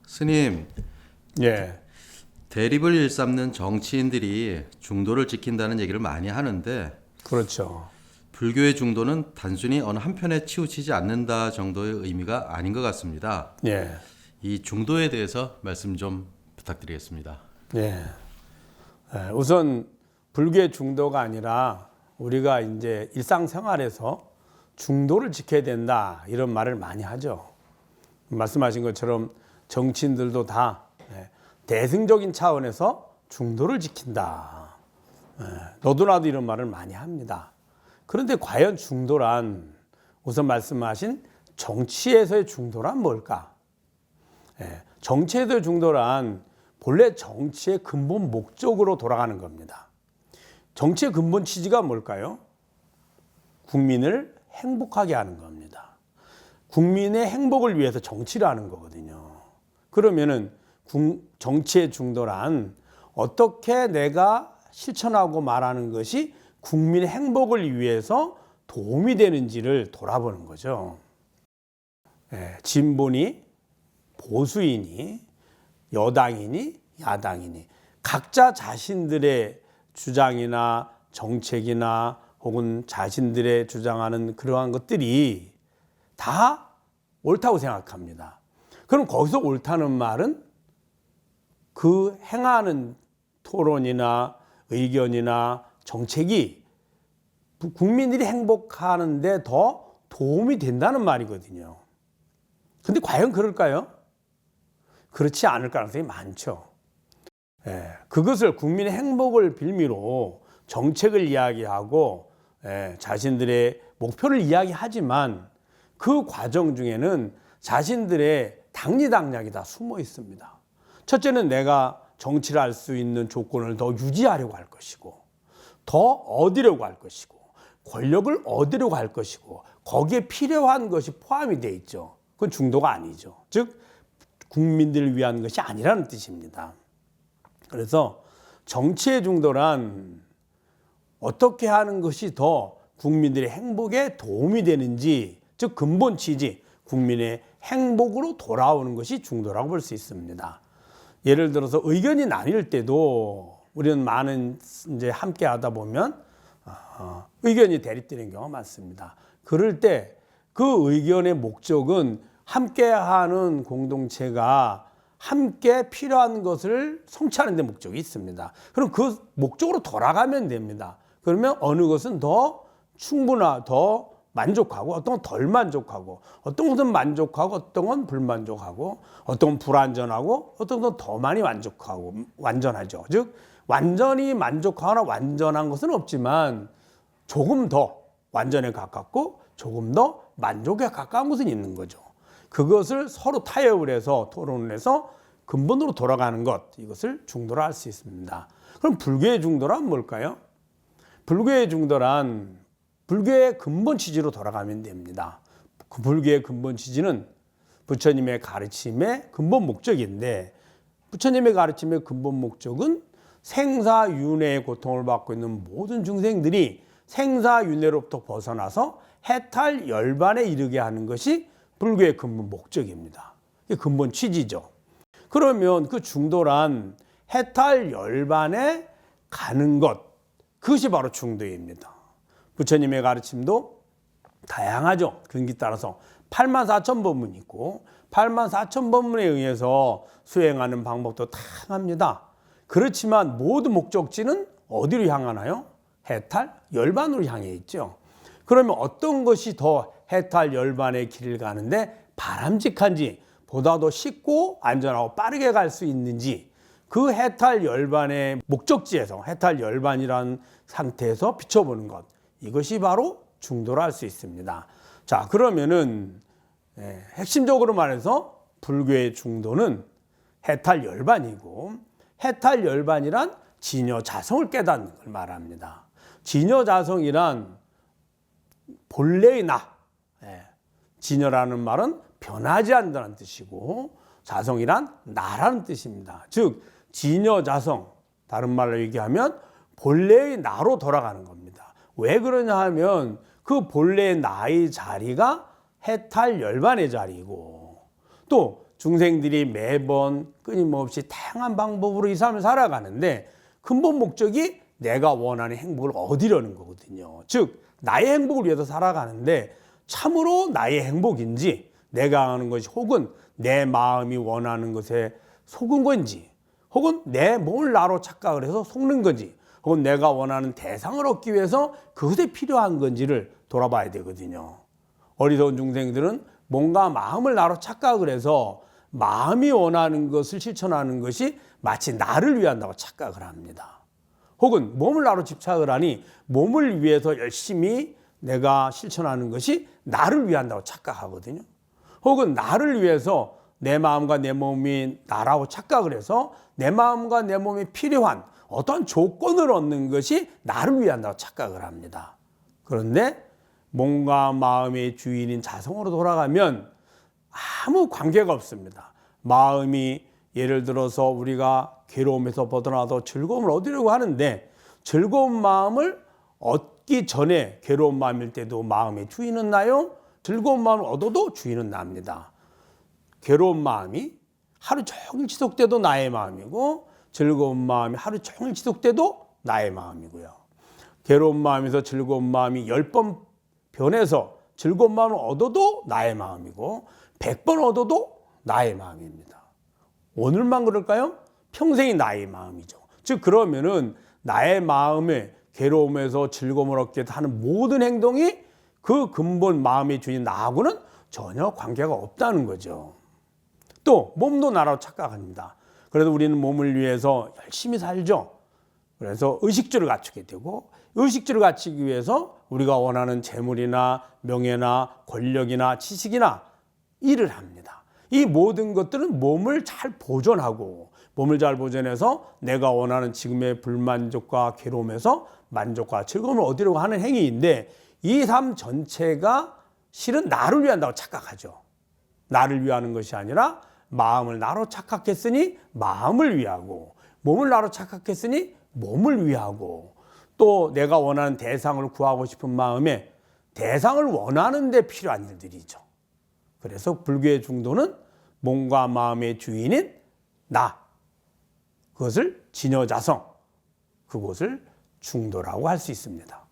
스님, 예, 대립을 일삼는 정치인들이 중도를 지킨다는 얘기를 많이 하는데 그렇죠. 불교의 중도는 단순히 어느 한편에 치우치지 않는다 정도의 의미가 아닌 것 같습니다. 예, 이 중도에 대해서 말씀 좀 부탁드리겠습니다. 예. 우선 불교의 중도가 아니라 우리가 이제 일상생활에서 중도를 지켜야 된다 이런 말을 많이 하죠. 말씀하신 것처럼 정치인들도 다 대승적인 차원에서 중도를 지킨다. 너도 나도 이런 말을 많이 합니다. 그런데 과연 중도란 우선 말씀하신 정치에서의 중도란 뭘까? 정치에서의 중도란 본래 정치의 근본 목적으로 돌아가는 겁니다. 정치의 근본 취지가 뭘까요? 국민을 행복하게 하는 겁니다. 국민의 행복을 위해서 정치를 하는 거거든요. 그러면은 정치의 중도란 어떻게 내가 실천하고 말하는 것이 국민의 행복을 위해서 도움이 되는지를 돌아보는 거죠. 진보니 보수이니 여당이니 야당이니 각자 자신들의 주장이나 정책이나 혹은 자신들의 주장하는 그러한 것들이 다 옳다고 생각합니다. 그럼 거기서 옳다는 말은 그 행하는 토론이나 의견이나 정책이 국민들이 행복하는데 더 도움이 된다는 말이거든요. 근데 과연 그럴까요? 그렇지 않을 가능성이 많죠. 그것을 국민의 행복을 빌미로 정책을 이야기하고 자신들의 목표를 이야기하지만 그 과정 중에는 자신들의 당리당략이 다 숨어 있습니다. 첫째는 내가 정치를 할 수 있는 조건을 더 유지하려고 할 것이고 더 얻으려고 할 것이고 권력을 얻으려고 할 것이고 거기에 필요한 것이 포함이 되어 있죠. 그건 중도가 아니죠. 즉 국민들을 위한 것이 아니라는 뜻입니다. 그래서 정치의 중도란 어떻게 하는 것이 더 국민들의 행복에 도움이 되는지, 즉 근본 취지, 국민의 행복으로 돌아오는 것이 중도라고 볼 수 있습니다. 예를 들어서 의견이 나뉠 때도 우리는 많은 이제 함께 하다 보면 의견이 대립되는 경우가 많습니다. 그럴 때 그 의견의 목적은 함께하는 공동체가 함께 필요한 것을 성취하는 데 목적이 있습니다. 그럼 그 목적으로 돌아가면 됩니다. 그러면 어느 것은 더 충분하고 더 만족하고 어떤 건 덜 만족하고 어떤 것은 만족하고 어떤 건 불만족하고 어떤 건 불완전하고 어떤 건 더 많이 만족하고 완전하죠. 즉 완전히 만족하거나 완전한 것은 없지만 조금 더 완전에 가깝고 조금 더 만족에 가까운 것은 있는 거죠. 그것을 서로 타협을 해서 토론을 해서 근본으로 돌아가는 것, 이것을 중도라 할 수 있습니다. 그럼 불교의 중도란 뭘까요? 불교의 중도란 불교의 근본 취지로 돌아가면 됩니다. 그 불교의 근본 취지는 부처님의 가르침의 근본 목적인데 부처님의 가르침의 근본 목적은 생사윤회의 고통을 받고 있는 모든 중생들이 생사윤회로부터 벗어나서 해탈 열반에 이르게 하는 것이 불교의 근본 목적입니다. 이게 근본 취지죠. 그러면 그 중도란 해탈 열반에 가는 것, 그것이 바로 중도입니다. 부처님의 가르침도 다양하죠. 근기 따라서 84,000법문이 있고 84,000법문에 의해서 수행하는 방법도 다양합니다. 그렇지만 모두 목적지는 어디로 향하나요? 해탈 열반으로 향해 있죠. 그러면 어떤 것이 더 해탈 열반의 길을 가는데 바람직한지, 보다 더 쉽고 안전하고 빠르게 갈 수 있는지, 그 해탈 열반의 목적지에서 해탈 열반이라는 상태에서 비춰보는 것, 이것이 바로 중도라 할 수 있습니다. 자, 그러면은 핵심적으로 말해서 불교의 중도는 해탈 열반이고, 해탈 열반이란 진여자성을 깨닫는 걸 말합니다. 진여자성이란 본래의 나, 진여라는 말은 변하지 않는다는 뜻이고 자성이란 나라는 뜻입니다. 즉 진여자성, 다른 말로 얘기하면 본래의 나로 돌아가는 겁니다. 왜 그러냐 하면 그 본래의 나의 자리가 해탈 열반의 자리고 또 중생들이 매번 끊임없이 다양한 방법으로 이 삶을 살아가는데 근본 목적이 내가 원하는 행복을 얻으려는 거거든요. 즉 나의 행복을 위해서 살아가는데 참으로 나의 행복인지 내가 하는 것이 혹은 내 마음이 원하는 것에 속은 건지 혹은 내 몸을 나로 착각을 해서 속는 건지 혹은 내가 원하는 대상을 얻기 위해서 그것에 필요한 건지를 돌아봐야 되거든요. 어리석은 중생들은 몸과 마음을 나로 착각을 해서 마음이 원하는 것을 실천하는 것이 마치 나를 위한다고 착각을 합니다. 혹은 몸을 나로 집착을 하니 몸을 위해서 열심히 내가 실천하는 것이 나를 위한다고 착각하거든요. 혹은 나를 위해서 내 마음과 내 몸이 나라고 착각을 해서 내 마음과 내 몸이 필요한 어떤 조건을 얻는 것이 나를 위한다고 착각을 합니다. 그런데 몸과 마음의 주인인 자성으로 돌아가면 아무 관계가 없습니다. 마음이 예를 들어서 우리가 괴로움에서 벗어나서 즐거움을 얻으려고 하는데 즐거운 마음을 얻기 전에 괴로운 마음일 때도 마음의 주인은 나요. 즐거운 마음을 얻어도 주인은 납니다. 괴로운 마음이 하루 종일 지속돼도 나의 마음이고 즐거운 마음이 하루 종일 지속돼도 나의 마음이고요. 괴로운 마음에서 즐거운 마음이 10번 변해서 즐거운 마음을 얻어도 나의 마음이고 100번 얻어도 나의 마음입니다. 오늘만 그럴까요? 평생이 나의 마음이죠. 즉 그러면은 나의 마음에 괴로움에서 즐거움을 얻게 하는 모든 행동이 그 근본 마음의 주인 나하고는 전혀 관계가 없다는 거죠. 또 몸도 나라고 착각합니다. 그래서 우리는 몸을 위해서 열심히 살죠. 그래서 의식주를 갖추게 되고 의식주를 갖추기 위해서 우리가 원하는 재물이나 명예나 권력이나 지식이나 일을 합니다. 이 모든 것들은 몸을 잘 보존하고 몸을 잘 보존해서 내가 원하는 지금의 불만족과 괴로움에서 만족과 즐거움을 얻으려고 하는 행위인데 이 삶 전체가 실은 나를 위한다고 착각하죠. 나를 위하는 것이 아니라 마음을 나로 착각했으니 마음을 위하고 몸을 나로 착각했으니 몸을 위하고 또 내가 원하는 대상을 구하고 싶은 마음에 대상을 원하는 데 필요한 일들이죠. 그래서 불교의 중도는 몸과 마음의 주인인 나, 그것을 진여자성, 그것을 중도라고 할 수 있습니다.